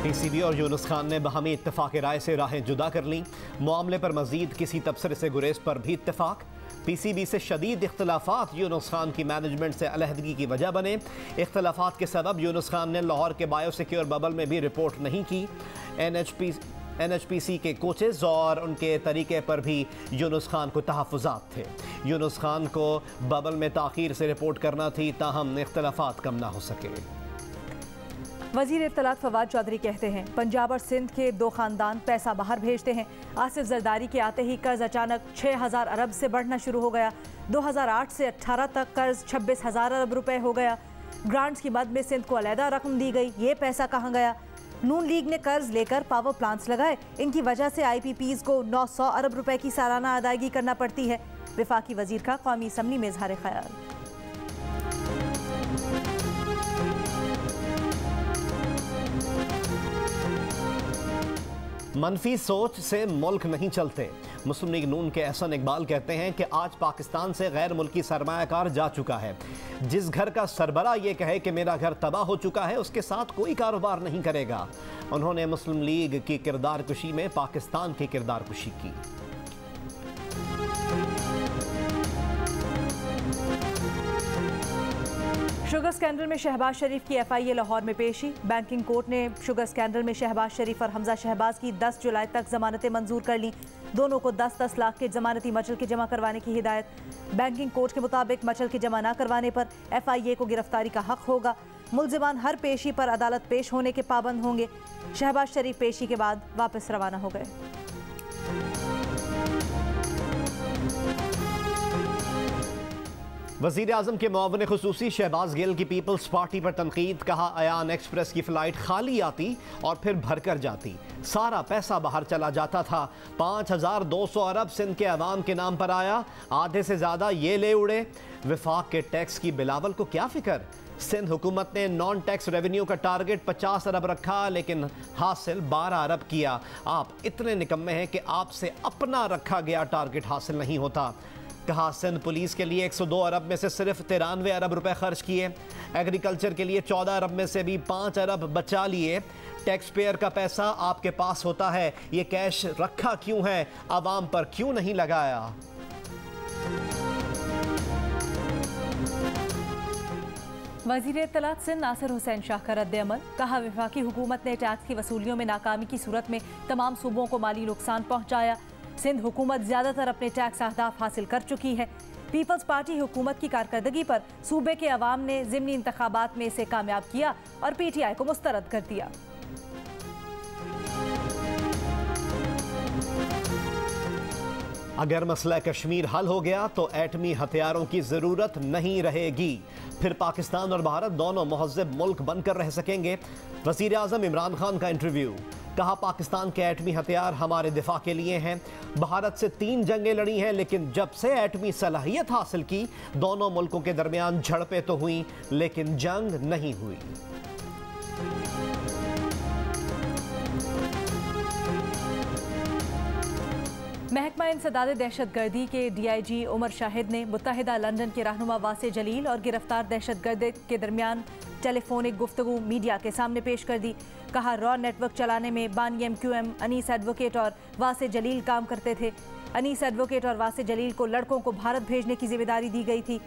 PCB और यूनुस खान ने बाहमी इत्तेफाक राय से राहें जुदा कर लीं। मामले पर मजीद किसी तबसरे से गुरेज पर भी इत्तेफाक। पीसीबी से शदीद इख्तलाफात यूनुस खान की मैनेजमेंट से अलहदगी की वजह बने। इख्तलाफात के सबब यूनुस खान ने लाहौर के बायोसिक्योर बबल में भी रिपोर्ट नहीं की। NHPC के कोचेज़ और उनके तरीके पर भी यूनुस खान को तहफ़्फ़ुज़ात थे। यूनुस खान को बबल में ताख़ीर से रिपोर्ट करना थी, ताहम इख्तलाफात कम ना हो सके। वज़ीर इत्तलात फवाद चौधरी कहते हैं पंजाब और सिंध के दो ख़ानदान पैसा बाहर भेजते हैं। आसिफ जरदारी के आते ही कर्ज अचानक 6,000 अरब से बढ़ना शुरू हो गया। 2008 से 18 तक कर्ज 26,000 अरब रुपए हो गया। ग्रांट्स की मद में सिंध को अलहदा रकम दी गई, ये पैसा कहाँ गया? नून लीग ने कर्ज लेकर पावर प्लांट्स लगाए, इनकी वजह से IPPs को 900 अरब रुपए की सालाना अदायगी करना पड़ती है। वफाकी वजीर का कौमी असम्बली में इजहार ख्याल। मनफी सोच से मुल्क नहीं चलते। मुस्लिम लीग नून के एहसन इकबाल कहते हैं कि आज पाकिस्तान से गैर मुल्की सरमायाकार जा चुका है। जिस घर का सरबरा ये कहे कि मेरा घर तबाह हो चुका है, उसके साथ कोई कारोबार नहीं करेगा। उन्होंने मुस्लिम लीग की किरदार कुशी में पाकिस्तान की किरदार कुशी की। शुगर स्कैंडल में शहबाज शरीफ की FIA लाहौर में पेशी। बैंकिंग कोर्ट ने शुगर स्कैंडल में शहबाज शरीफ और हमजा शहबाज की 10 जुलाई तक जमानतें मंजूर कर लीं। दोनों को 10-10 लाख के जमानती मचल के जमा करवाने की हिदायत। बैंकिंग कोर्ट के मुताबिक मचल के जमा न करवाने पर FIA को गिरफ्तारी का हक होगा। मुलजिमान हर पेशी पर अदालत पेश होने के पाबंद होंगे। शहबाज शरीफ पेशी के बाद वापस रवाना हो गए। वज़ीर आज़म के मुआविन खुसूसी शहबाज गिल की पीपल्स पार्टी पर तनकीद। कहा अयान एक्सप्रेस की फ़्लाइट खाली आती और फिर भरकर जाती, सारा पैसा बाहर चला जाता था। 5,200 अरब सिंध के अवाम के नाम पर आया, आधे से ज़्यादा ये ले उड़े। वफाक के टैक्स की बिलावल को क्या फ़िक्र? सिंध हुकूमत ने नॉन टैक्स रेवेन्यू का टारगेट 50 अरब रखा, लेकिन हासिल 12 अरब किया। आप इतने निकम्मे हैं कि आपसे अपना रखा गया टारगेट हासिल नहीं होता। कहा सिंध पुलिस के लिए 102 अरब में से सिर्फ 93 अरब रुपए खर्च किए। एग्रीकल्चर के लिए 14 अरब में से भी 5 अरब बचा लिए। टैक्स पेयर का पैसा आपके पास होता है, ये कैश रखा क्यों है? आवाम पर क्यों नहीं लगाया? वज़ीर इत्तलात सिंध नासिर हुसैन शाह का रद्द अमल। कहा वफाकी हुकूमत ने टैक्स की वसूलियों में नाकामी की सूरत में तमाम सूबों को माली नुकसान पहुँचाया। सिंध हुकूमत ज़्यादातर अपने टैक्स अहदाफ हासिल कर चुकी है। पीपल्स पार्टी हुकूमत की कारकर्दगी पर सूबे के अवाम ने ज़िमनी इंतखाबात में इसे कामयाब किया और PTI को मुस्तरद कर दिया। अगर मसला कश्मीर हल हो गया तो एटमी हथियारों की ज़रूरत नहीं रहेगी। फिर पाकिस्तान और भारत दोनों महज़्ज़ब मुल्क बनकर रह सकेंगे। वज़ीर आज़म इमरान खान का इंटरव्यू। कहा पाकिस्तान के एटमी हथियार हमारे दिफा के लिए हैं। भारत से 3 जंगें लड़ी हैं, लेकिन जब से एटमी सलाहियत हासिल की, दोनों मुल्कों के दरमियान झड़पें तो हुई, लेकिन जंग नहीं हुई। महकमा इंसदाद दहशतगर्दी के DIG उमर शाहिद ने मुत्तहिदा लंदन के रहनुमा वासे जलील और गिरफ्तार दहशतगर्द के दरमियान टेलीफोनिक गुफ्तगू मीडिया के सामने पेश कर दी। कहा रॉ नेटवर्क चलाने में बानी MQM अनीस एडवोकेट और वासे जलील काम करते थे। अनीस एडवोकेट और वासे जलील को लड़कों को भारत भेजने की जिम्मेदारी दी गई थी।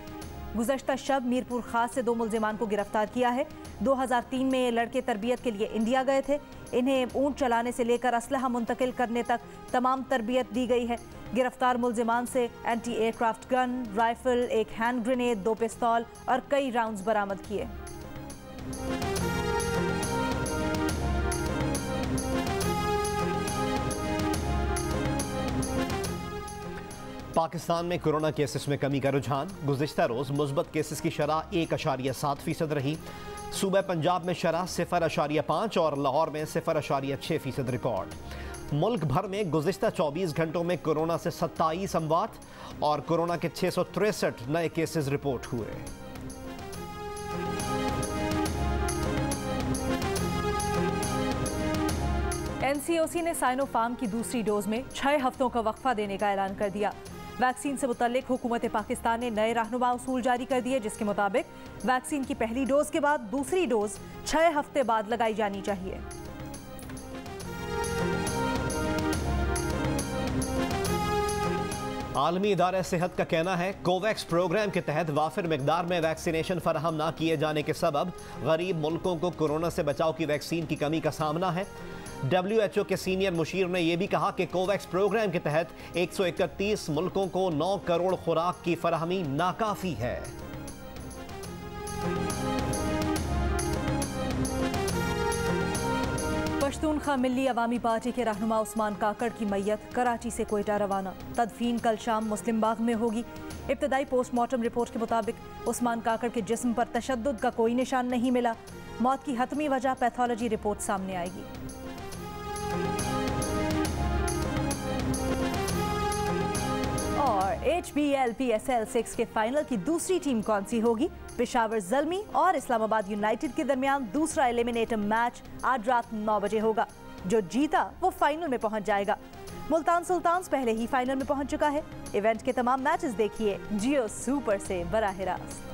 गुज़श्ता शब मीरपुर खास से 2 मुलजिमान को गिरफ्तार किया है। 2003 में ये लड़के तरबियत के लिए इंडिया गए थे। इन्हें ऊँट चलाने से लेकर असलहा मुंतकिल करने तक तमाम तरबियत दी गई है। गिरफ्तार मुलजिमान से एंटी एयरक्राफ्ट गन, राइफल, एक हैंड ग्रेनेड, 2 पिस्तौल और कई राउंड्स बरामद किए। पाकिस्तान में कोरोना केसेस में कमी का रुझान। गुज़िश्ता रोज़ मुस्बत केसेस की शरह 1.7% रही। सूबे पंजाब में शरह 0.5 और लाहौर में 0.6% रिकॉर्ड। मुल्क भर में गुज़िश्ता 24 घंटों में कोरोना से 27 अमवात और कोरोना के 663 नए केसेस रिपोर्ट हुए। NCOC ने साइनोफार्म की दूसरी डोज में 6 हफ्तों का वक्फा देने का ऐलान कर दिया। वैक्सीन से मुतल्लिक हुकूमत पाकिस्तान ने नए रहनुमा उसूल जारी कर दिए, जिसके मुताबिक वैक्सीन की पहली डोज के बाद दूसरी डोज 6 हफ्ते बाद लगाई जानी चाहिए। आलमी इदारा सेहत का कहना है कोवैक्स प्रोग्राम के तहत वाफिर मिकदार में वैक्सीनेशन फराहम ना किए जाने के सबब गरीब मुल्कों को कोरोना से बचाव की वैक्सीन की कमी का सामना है। WHO के सीनियर मुशीर ने यह भी कहा कि कोवैक्स प्रोग्राम के तहत 131 मुल्कों को 9 करोड़ खुराक की फराहमी नाकाफी है। पश्तूनख्वा मिल्ली अवामी पार्टी के रहनुमा उस्मान काकड़ की मैयत कराची से कोयटा रवाना। तदफीन कल शाम मुस्लिम बाग में होगी। इब्तदाई पोस्टमार्टम रिपोर्ट के मुताबिक उस्मान काकड़ के जिस्म पर तशद्दुद का कोई निशान नहीं मिला। मौत की हतमी वजह पैथोलॉजी रिपोर्ट सामने आएगी। और HBL PSL 6 के फाइनल की दूसरी टीम कौन सी होगी? पेशावर ज़ल्मी और इस्लामाबाद यूनाइटेड के दरमियान दूसरा एलिमिनेटर मैच आज रात 9 बजे होगा। जो जीता वो फाइनल में पहुंच जाएगा। मुल्तान सुल्तान्स पहले ही फाइनल में पहुंच चुका है। इवेंट के तमाम मैचेस देखिए जियो सुपर से बराह रास्त।